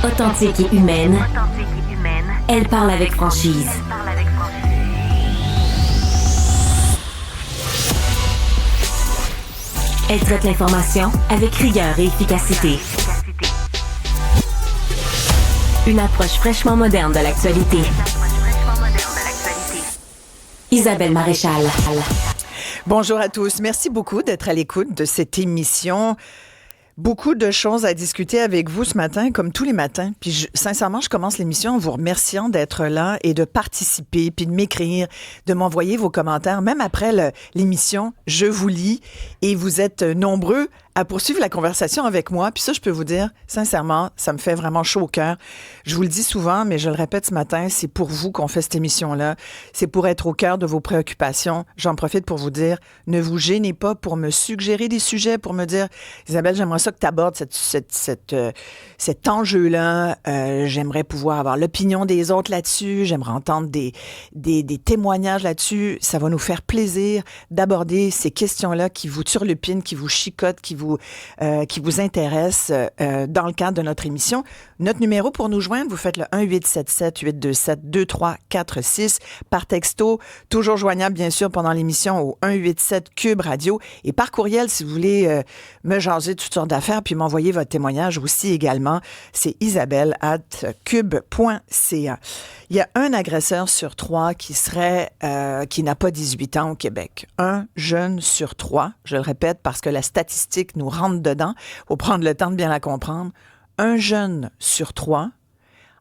Authentique et humaine, elle parle avec franchise. Elle traite l'information avec rigueur et efficacité. Une approche fraîchement moderne de l'actualité. Isabelle Maréchal. Bonjour à tous. Merci beaucoup d'être à l'écoute de cette émission. Beaucoup de choses à discuter avec vous ce matin, comme tous les matins. Puis sincèrement, je commence l'émission en vous remerciant d'être là et de participer, puis de m'écrire, de m'envoyer vos commentaires. Même après l'émission, je vous lis et vous êtes nombreux à poursuivre la conversation avec moi. Puis ça, je peux vous dire, sincèrement, ça me fait vraiment chaud au cœur. Je vous le dis souvent, mais je le répète ce matin, c'est pour vous qu'on fait cette émission-là. C'est pour être au cœur de vos préoccupations. J'en profite pour vous dire, ne vous gênez pas pour me suggérer des sujets, pour me dire, Isabelle, j'aimerais ça que tu abordes cet enjeu-là. J'aimerais pouvoir avoir l'opinion des autres là-dessus. J'aimerais entendre des témoignages là-dessus. Ça va nous faire plaisir d'aborder ces questions-là qui vous turlupinent, qui vous chicotent, qui vous intéresse dans le cadre de notre émission. Notre numéro pour nous joindre, vous faites le 1-877-827-2346 par texto, toujours joignable bien sûr pendant l'émission au 187 Cube Radio et par courriel si vous voulez me jaser toutes sortes d'affaires puis m'envoyer votre témoignage aussi également. C'est isabelle@cube.ca. Il y a un agresseur sur 3 qui n'a pas 18 ans au Québec. Un jeune sur 3, je le répète parce que la statistique nous rentre dedans, il faut prendre le temps de bien la comprendre. Un jeune sur 3,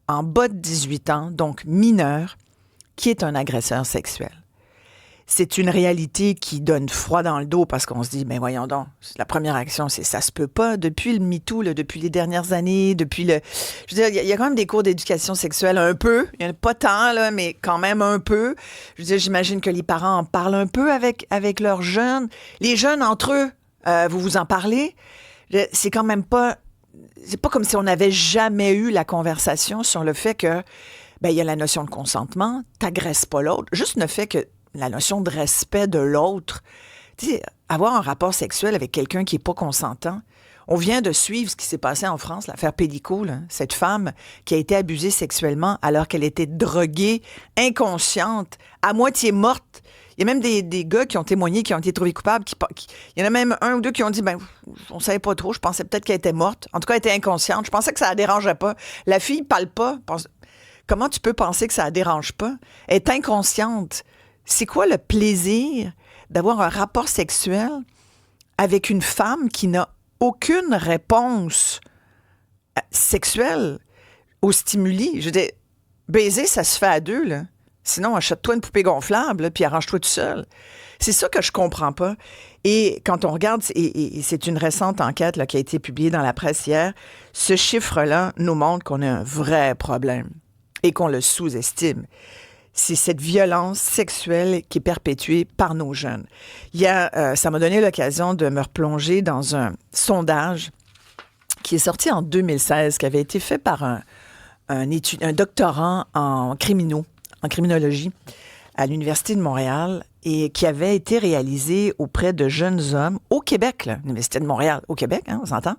en bas de 18 ans, donc mineur, qui est un agresseur sexuel. C'est une réalité qui donne froid dans le dos parce qu'on se dit, ben voyons donc, la première action, c'est ça se peut pas. Depuis le MeToo, depuis les dernières années, je veux dire, il y a quand même des cours d'éducation sexuelle un peu, il y en a pas tant, là, mais quand même un peu. Je veux dire, j'imagine que les parents en parlent un peu avec leurs jeunes. Les jeunes entre eux, vous en parlez. C'est quand même pas, c'est pas comme si on n'avait jamais eu la conversation sur le fait que, ben, il y a la notion de consentement, t'agresses pas l'autre. Juste le fait que la notion de respect de l'autre. Tu sais, avoir un rapport sexuel avec quelqu'un qui n'est pas consentant. On vient de suivre ce qui s'est passé en France, l'affaire Pélico, là, cette femme qui a été abusée sexuellement alors qu'elle était droguée, inconsciente, à moitié morte. Il y a même des gars qui ont témoigné, qui ont été trouvés coupables. Il y en a même un ou deux qui ont dit, ben, on savait pas trop, je pensais peut-être qu'elle était morte. En tout cas, elle était inconsciente. Je pensais que ça la dérangeait pas. La fille parle pas. Comment tu peux penser que ça la dérange pas? Elle est inconsciente. C'est quoi le plaisir d'avoir un rapport sexuel avec une femme qui n'a aucune réponse sexuelle au stimuli? Je veux dire, baiser, ça se fait à deux, là. Sinon, achète-toi une poupée gonflable, là, puis arrange-toi tout seul. C'est ça que je comprends pas. Et quand on regarde, et c'est une récente enquête là, qui a été publiée dans la presse hier, ce chiffre-là nous montre qu'on a un vrai problème et qu'on le sous-estime. C'est cette violence sexuelle qui est perpétuée par nos jeunes. Ça m'a donné l'occasion de me replonger dans un sondage qui est sorti en 2016, qui avait été fait par un doctorant en criminologie à l'Université de Montréal et qui avait été réalisé auprès de jeunes hommes au Québec, là, l'Université de Montréal, au Québec, hein, on s'entend,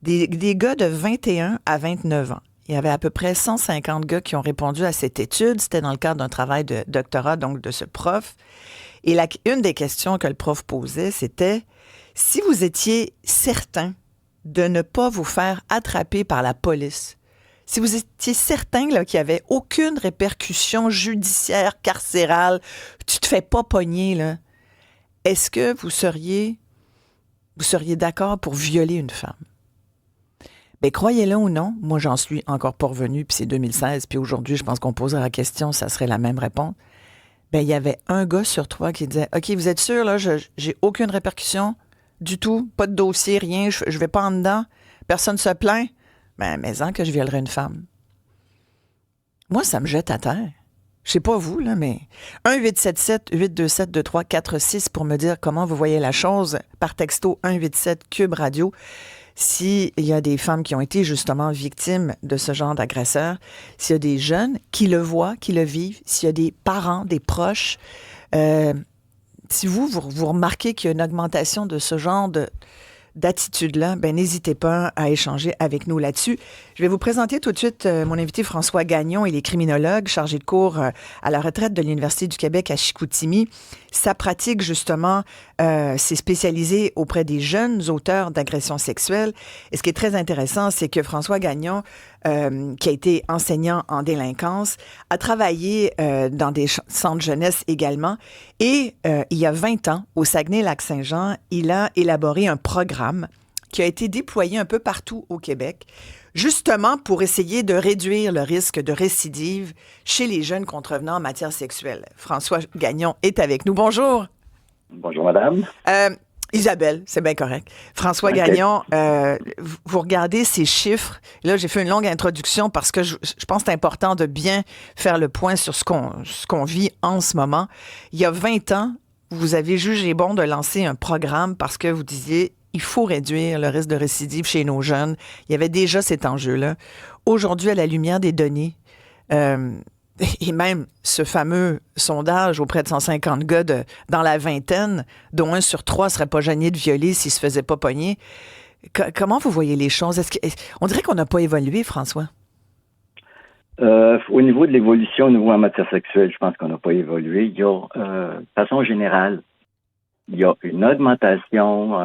des gars de 21 à 29 ans. Il y avait à peu près 150 gars qui ont répondu à cette étude. C'était dans le cadre d'un travail de doctorat, donc de ce prof. Et une des questions que le prof posait, c'était si vous étiez certain de ne pas vous faire attraper par la police, si vous étiez certain là, qu'il n'y avait aucune répercussion judiciaire, carcérale, tu te fais pas pogner, là, est-ce que vous seriez d'accord pour violer une femme? Bien, croyez-le ou non, moi, j'en suis encore pas revenue, puis c'est 2016, puis aujourd'hui, je pense qu'on poserait la question, ça serait la même réponse. Bien, il y avait un gars sur 3 qui disait « OK, vous êtes sûr, là, j'ai aucune répercussion du tout, pas de dossier, rien, je vais pas en dedans, personne se plaint. Ben, mais que je violerais une femme. » Moi, ça me jette à terre. Je sais pas vous, là, mais 1-877-827-2346 pour me dire comment vous voyez la chose par texto 187 Cube Radio. S'il y a des femmes qui ont été justement victimes de ce genre d'agresseurs, s'il y a des jeunes qui le voient, qui le vivent, s'il y a des parents, des proches, si vous remarquez qu'il y a une augmentation de ce genre d'attitude-là, ben n'hésitez pas à échanger avec nous là-dessus. Je vais vous présenter tout de suite mon invité François Gagnon. Il est criminologue, chargé de cours à la retraite de l'Université du Québec à Chicoutimi. Sa pratique, justement, s'est spécialisée auprès des jeunes auteurs d'agressions sexuelles. Et ce qui est très intéressant, c'est que François Gagnon, qui a été enseignant en délinquance, a travaillé dans des centres jeunesse également. Et il y a 20 ans, au Saguenay-Lac-Saint-Jean, il a élaboré un programme qui a été déployé un peu partout au Québec, justement pour essayer de réduire le risque de récidive chez les jeunes contrevenants en matière sexuelle. François Gagnon est avec nous. Bonjour. Bonjour, madame. Isabelle, c'est bien correct. François Gagnon, vous regardez ces chiffres. Là, j'ai fait une longue introduction parce que je pense que c'est important de bien faire le point sur ce qu'on vit en ce moment. Il y a 20 ans, vous avez jugé bon de lancer un programme parce que vous disiez il faut réduire le risque de récidive chez nos jeunes. Il y avait déjà cet enjeu-là. Aujourd'hui, à la lumière des données, et même ce fameux sondage auprès de 150 gars dans la vingtaine, dont 1 sur 3 ne serait pas gêné de violer s'il ne se faisait pas pogner. Comment vous voyez les choses? On dirait qu'on n'a pas évolué, François. Au niveau de l'évolution, au niveau en matière sexuelle, je pense qu'on n'a pas évolué. Il y a, de façon générale, il y a une augmentation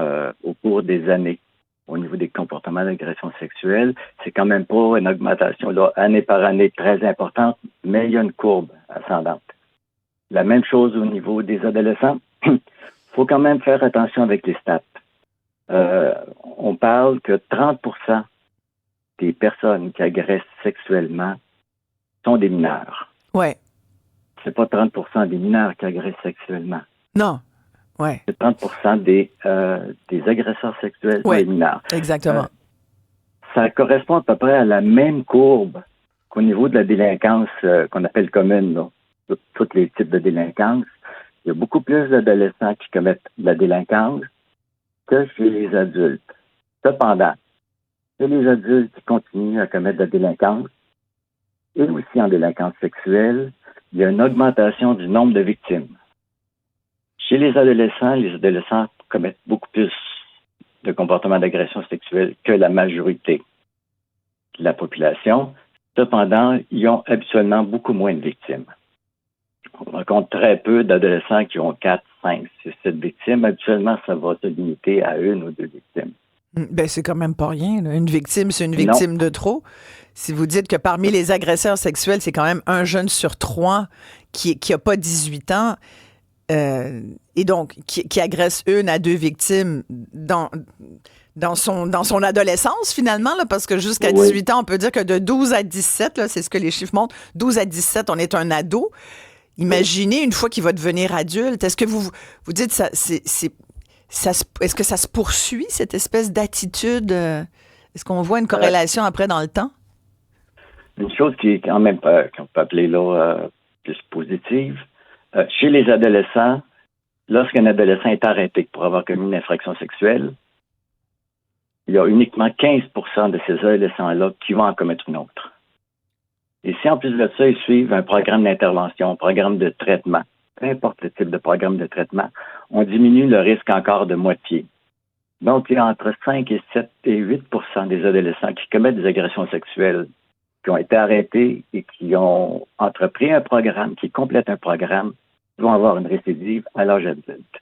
au cours des années au niveau des comportements d'agression sexuelle. C'est quand même pas une augmentation là, année par année très importante, mais il y a une courbe ascendante. La même chose au niveau des adolescents. Il faut quand même faire attention avec les stats. On parle que 30% des personnes qui agressent sexuellement sont des mineurs. Ouais. C'est pas 30% des mineurs qui agressent sexuellement. Non. Ouais. C'est 30% des agresseurs sexuels sont des mineurs. Exactement. Ça correspond à peu près à la même courbe qu'au niveau de la délinquance qu'on appelle commune, là. Tous les types de délinquance. Il y a beaucoup plus d'adolescents qui commettent de la délinquance que chez les adultes. Cependant, chez les adultes qui continuent à commettre de la délinquance, et aussi en délinquance sexuelle, il y a une augmentation du nombre de victimes. Chez les adolescents commettent beaucoup plus de comportements d'agression sexuelle que la majorité de la population. Cependant, ils ont habituellement beaucoup moins de victimes. On rencontre très peu d'adolescents qui ont 4, 5, 6, 7 victimes. Habituellement, ça va se limiter à 1 ou 2 victimes. Ben, c'est quand même pas rien, là. Une victime, c'est une victime de trop. Si vous dites que parmi les agresseurs sexuels, c'est quand même 1 jeune sur 3 qui n'a pas 18 ans, et donc qui agresse 1 à 2 victimes dans son adolescence, finalement, là, parce que jusqu'à 18 ans, on peut dire que de 12 à 17, là, c'est ce que les chiffres montrent, 12 à 17, on est un ado. Imaginez une fois qu'il va devenir adulte. Est-ce que vous dites ça, est-ce que ça se poursuit, cette espèce d'attitude? Est-ce qu'on voit une corrélation après dans le temps? Une chose qui est quand même, qu'on peut appeler là, plus positive, chez les adolescents, lorsqu'un adolescent est arrêté pour avoir commis une infraction sexuelle, il y a uniquement 15% de ces adolescents-là qui vont en commettre une autre. Et si en plus de ça, ils suivent un programme d'intervention, un programme de traitement, peu importe le type de programme de traitement, on diminue le risque encore de moitié. Donc, il y a entre 5 et 7 et 8% des adolescents qui commettent des agressions sexuelles, qui ont été arrêtés et qui ont entrepris un programme, qui complètent un programme, qui vont avoir une récidive à l'âge adulte.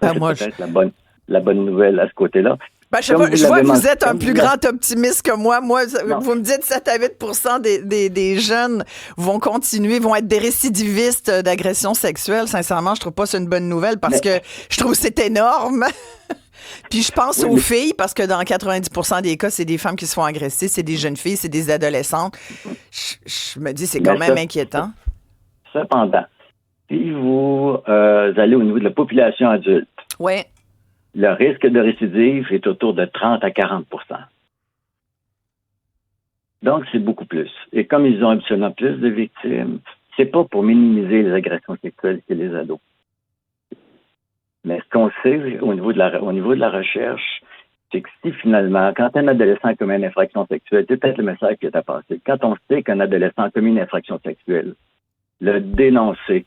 Ça, c'est peut-être la bonne nouvelle à ce côté-là. Ben, je vois que vous êtes un plus grand optimiste que moi. Moi, vous me dites 7 à 8% des jeunes vont continuer, vont être des récidivistes d'agression sexuelle. Sincèrement, je trouve pas ça une bonne nouvelle parce que je trouve que c'est énorme. Puis je pense aux filles parce que dans 90% des cas, c'est des femmes qui se font agresser, c'est des jeunes filles, c'est des adolescentes. Je me dis, c'est quand même inquiétant. Cependant, si vous allez au niveau de la population adulte, le risque de récidive est autour de 30 à 40%. Donc, c'est beaucoup plus. Et comme ils ont absolument plus de victimes, c'est pas pour minimiser les agressions sexuelles chez les ados. Mais ce qu'on sait au niveau de la recherche, c'est que si finalement, quand un adolescent commet une infraction sexuelle, c'est peut-être le message qui est à passer. Quand on sait qu'un adolescent commet une infraction sexuelle, le dénoncer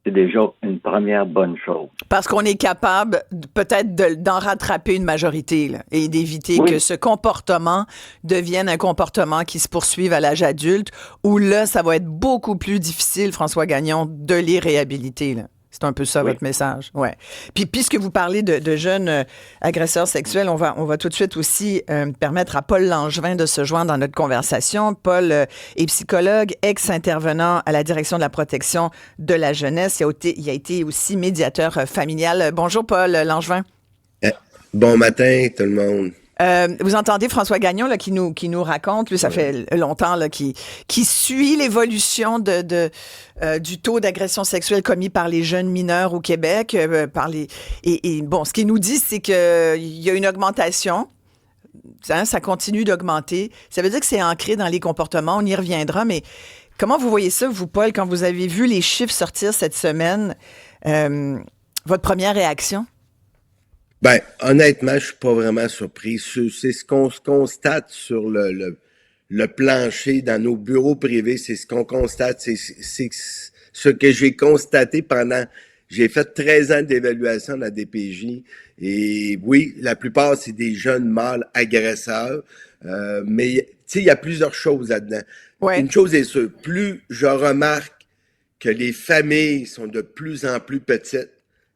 c'est déjà une première bonne chose. Parce qu'on est capable peut-être d'en rattraper une majorité là, et d'éviter Oui. que ce comportement devienne un comportement qui se poursuive à l'âge adulte, où là, ça va être beaucoup plus difficile, François Gagnon, de les réhabiliter. Là. C'est un peu ça, Oui. votre message. Ouais. Puis, puisque vous parlez de jeunes agresseurs sexuels, on va tout de suite aussi permettre à Paul Langevin de se joindre dans notre conversation. Paul est psychologue, ex-intervenant à la Direction de la protection de la jeunesse. Il a été aussi médiateur familial. Bonjour, Paul Langevin. Bon matin, tout le monde. Vous entendez François Gagnon là, qui nous raconte, lui, ça fait longtemps là, qui suit l'évolution du taux d'agression sexuelle commis par les jeunes mineurs au Québec. Et bon, ce qu'il nous dit, c'est qu'il y a une augmentation. Hein, ça continue d'augmenter. Ça veut dire que c'est ancré dans les comportements. On y reviendra, mais comment vous voyez ça, vous, Paul, quand vous avez vu les chiffres sortir cette semaine? Votre première réaction? Ben, honnêtement, je suis pas vraiment surpris. C'est ce qu'on constate sur le plancher dans nos bureaux privés. C'est ce qu'on constate. C'est ce que j'ai constaté j'ai fait 13 ans d'évaluation de la DPJ. Et oui, la plupart, c'est des jeunes mâles agresseurs. Mais, tu sais, il y a plusieurs choses là-dedans. Ouais. Une chose est sûre, plus je remarque que les familles sont de plus en plus petites,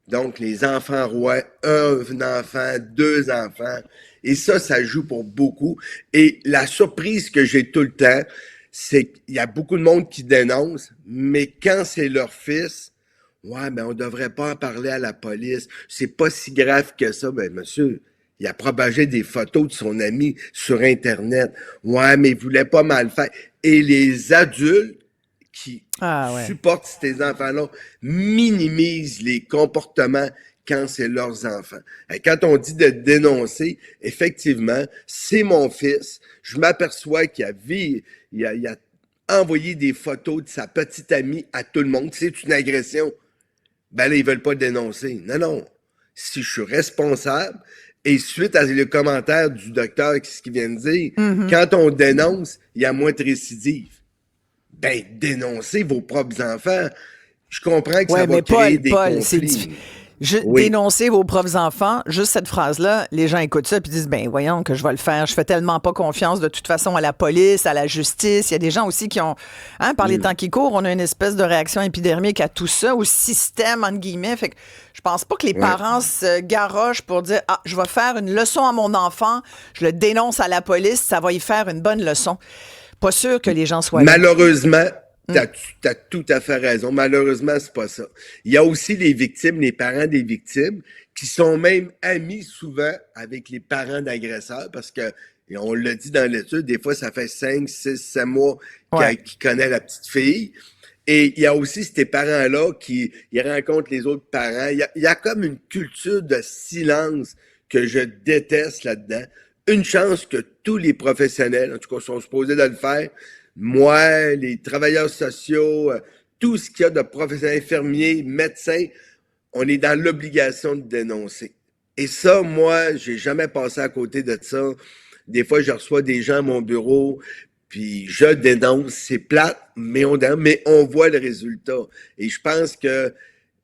donc, les enfants rois, un enfant, deux enfants. Et ça joue pour beaucoup. Et la surprise que j'ai tout le temps, c'est qu'il y a beaucoup de monde qui dénonce, mais quand c'est leur fils, ouais, mais on devrait pas en parler à la police. C'est pas si grave que ça. Ben, monsieur, il a propagé des photos de son ami sur Internet. Ouais, mais il voulait pas mal faire. Et les adultes qui supportent ces enfants-là minimisent les comportements quand c'est leurs enfants. Et quand on dit de dénoncer, effectivement, c'est mon fils. Je m'aperçois qu'il a envoyé des photos de sa petite amie à tout le monde. C'est une agression. Ben là, ils veulent pas dénoncer. Non. Si je suis responsable, et suite à le commentaire du docteur, ce qu'il vient de dire, quand on dénonce, il y a moins de récidives. Ben, dénoncez vos propres enfants. Je comprends que ça va créer des conflits. Dénoncer vos propres enfants, juste cette phrase-là, les gens écoutent ça et disent, ben voyons que je vais le faire. Je fais tellement pas confiance de toute façon à la police, à la justice. Il y a des gens aussi qui ont, par les temps qui courent, on a une espèce de réaction épidermique à tout ça, au système, entre guillemets. Fait que je pense pas que les parents se garochent pour dire, je vais faire une leçon à mon enfant, je le dénonce à la police, ça va y faire une bonne leçon. Pas sûr que les gens soient Malheureusement, t'as tout à fait raison. Malheureusement, c'est pas ça. Il y a aussi les victimes, les parents des victimes, qui sont même amis souvent avec les parents d'agresseurs parce que, et on l'a dit dans l'étude, des fois, ça fait 5, 6, 7 mois qu'ils connaissent la petite fille. Et il y a aussi ces parents-là qui ils rencontrent les autres parents. Il y a comme une culture de silence que je déteste là-dedans. Une chance que tous les professionnels, en tout cas, sont supposés de le faire. Moi, les travailleurs sociaux, tout ce qu'il y a de professionnels, infirmiers, médecins, on est dans l'obligation de dénoncer. Et ça, moi, j'ai jamais passé à côté de ça. Des fois, je reçois des gens à mon bureau, puis je dénonce. C'est plate, mais on voit le résultat. Et je pense que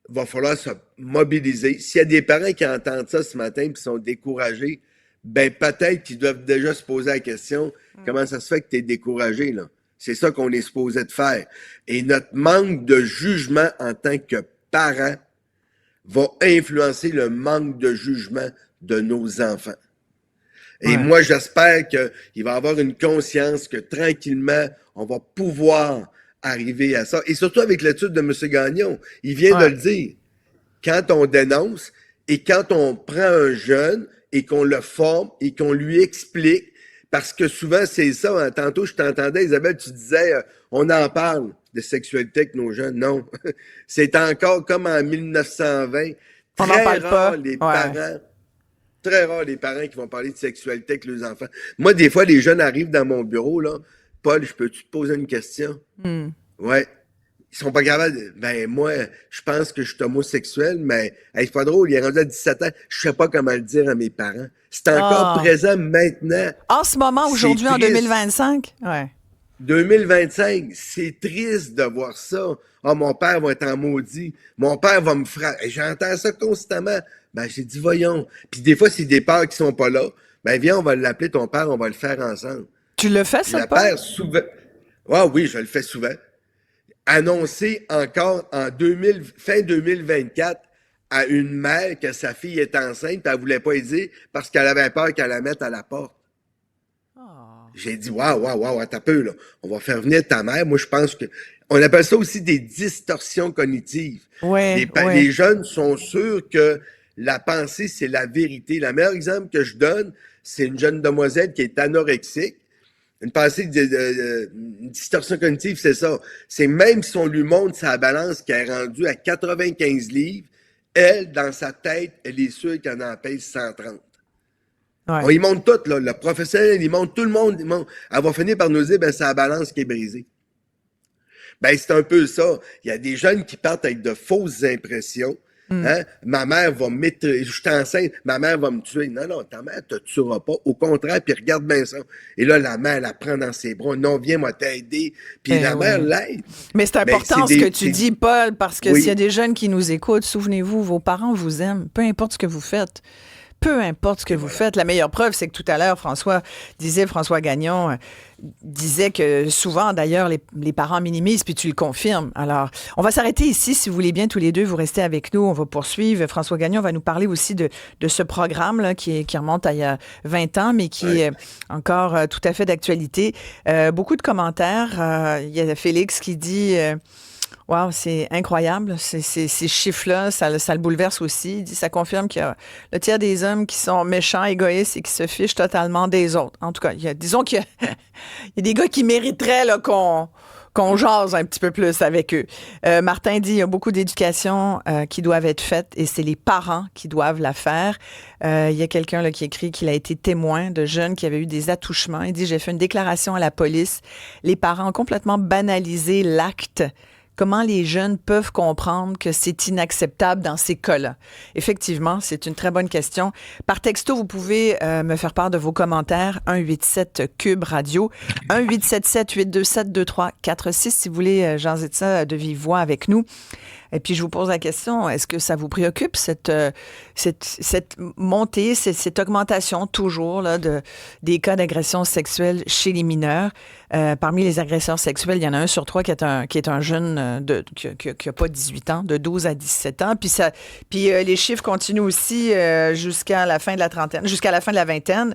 va falloir se mobiliser. S'il y a des parents qui entendent ça ce matin et qui sont découragés, ben peut-être qu'ils doivent déjà se poser la question, comment ça se fait que tu es découragé, là? C'est ça qu'on est supposé de faire. Et notre manque de jugement en tant que parents va influencer le manque de jugement de nos enfants. Et moi, j'espère qu'il va y avoir une conscience que tranquillement, on va pouvoir arriver à ça. Et surtout avec l'étude de M. Gagnon, il vient de le dire. Quand on dénonce et quand on prend un jeune et qu'on le forme et qu'on lui explique, parce que souvent, c'est ça. Hein. Tantôt, je t'entendais, Isabelle, tu disais, on en parle de sexualité avec nos jeunes. Non. C'est encore comme en 1920. On n'en parle pas. Très rare les parents qui vont parler de sexualité avec leurs enfants. Moi, des fois, les jeunes arrivent dans mon bureau, là. Paul, je peux-tu te poser une question? Ouais. Ils sont pas capables de... Ben, moi, je pense que je suis homosexuel, mais c'est pas drôle, il est rendu à 17 ans. Je sais pas comment le dire à mes parents. C'est encore présent maintenant. En ce moment, aujourd'hui, en 2025? Ouais. 2025, c'est triste de voir ça. Ah, mon père va être en maudit. Mon père va me frapper. J'entends ça constamment. Ben, j'ai dit, voyons. Puis des fois, c'est des pères qui sont pas là. Ben, viens, on va l'appeler ton père, on va le faire ensemble. Tu le fais, Puis ça, le Paul? père, souvent... Ah oui, je le fais souvent. Annoncé encore en fin 2024 à une mère que sa fille est enceinte, puis elle voulait pas y dire parce qu'elle avait peur qu'elle la mette à la porte. J'ai dit, waouh, attends un peu, là. On va faire venir ta mère. Moi, je pense que, on appelle ça aussi des distorsions cognitives. Ouais, Les jeunes sont sûrs que la pensée, c'est la vérité. Le meilleur exemple que je donne, c'est une jeune demoiselle qui est anorexique. Une pensée une distorsion cognitive, c'est ça. C'est même si on lui montre sa balance qui est rendue à 95 livres, elle, dans sa tête, elle est sûre qu'elle en pèse 130. Ouais. On y montre tout, là. Le professionnel, il montre tout le monde. Elle va finir par nous dire, ben, c'est la balance qui est brisée. Ben, c'est un peu ça. Il y a des jeunes qui partent avec de fausses impressions. Hein? Ma mère va me je suis enceinte, ma mère va me tuer. Non, ta mère te tuera pas. Au contraire, puis regarde bien ça. Et là, la mère la prend dans ses bras. Non, viens, moi t'aider. Puis la mère l'aide. Mais c'est important ce que tu dis, Paul, parce que s'il y a des jeunes qui nous écoutent, souvenez-vous, vos parents vous aiment, peu importe ce que vous faites. Peu importe ce que vous faites. La meilleure preuve, c'est que tout à l'heure, François Gagnon disait que souvent, d'ailleurs, les parents minimisent, puis tu le confirmes. Alors, on va s'arrêter ici, si vous voulez bien, tous les deux, vous restez avec nous, on va poursuivre. François Gagnon va nous parler aussi de ce programme-là qui remonte à il y a 20 ans, mais qui est encore tout à fait d'actualité. Beaucoup de commentaires. Il y a Félix qui dit... Wow, c'est incroyable. Ces chiffres-là, ça le bouleverse aussi. Il dit, ça confirme qu'il y a le tiers des hommes qui sont méchants, égoïstes et qui se fichent totalement des autres. En tout cas, disons qu'il y a des gars qui mériteraient là, qu'on jase un petit peu plus avec eux. Martin dit, il y a beaucoup d'éducation qui doivent être faites et c'est les parents qui doivent la faire. Il y a quelqu'un là, qui écrit qu'il a été témoin de jeunes qui avaient eu des attouchements. Il dit, j'ai fait une déclaration à la police. Les parents ont complètement banalisé l'acte. Comment les jeunes peuvent comprendre que c'est inacceptable dans ces cas-là? Effectivement, c'est une très bonne question. Par texto, vous pouvez me faire part de vos commentaires. 187-CUBE-RADIO. 1-877-827-2346 si vous voulez jaser de ça de vive voix avec nous. Et puis, je vous pose la question, est-ce que ça vous préoccupe, cette montée, cette augmentation toujours là, des cas d'agression sexuelle chez les mineurs? Parmi les agresseurs sexuels, il y en a 1 sur 3 qui est un jeune qui n'a pas 18 ans, de 12 à 17 ans. Puis les chiffres continuent aussi jusqu'à la fin de la trentaine, jusqu'à la fin de la vingtaine.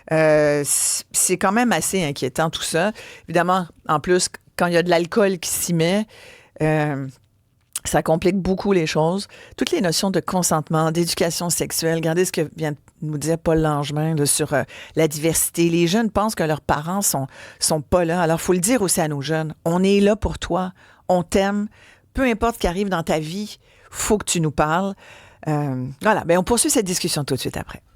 C'est quand même assez inquiétant tout ça. Évidemment, en plus, quand il y a de l'alcool qui s'y met... ça complique beaucoup les choses. Toutes les notions de consentement, d'éducation sexuelle, regardez ce que vient de nous dire Paul Langevin là, sur la diversité. Les jeunes pensent que leurs parents sont pas là. Alors, il faut le dire aussi à nos jeunes. On est là pour toi. On t'aime. Peu importe ce qui arrive dans ta vie, faut que tu nous parles. Voilà. Ben, on poursuit cette discussion tout de suite après.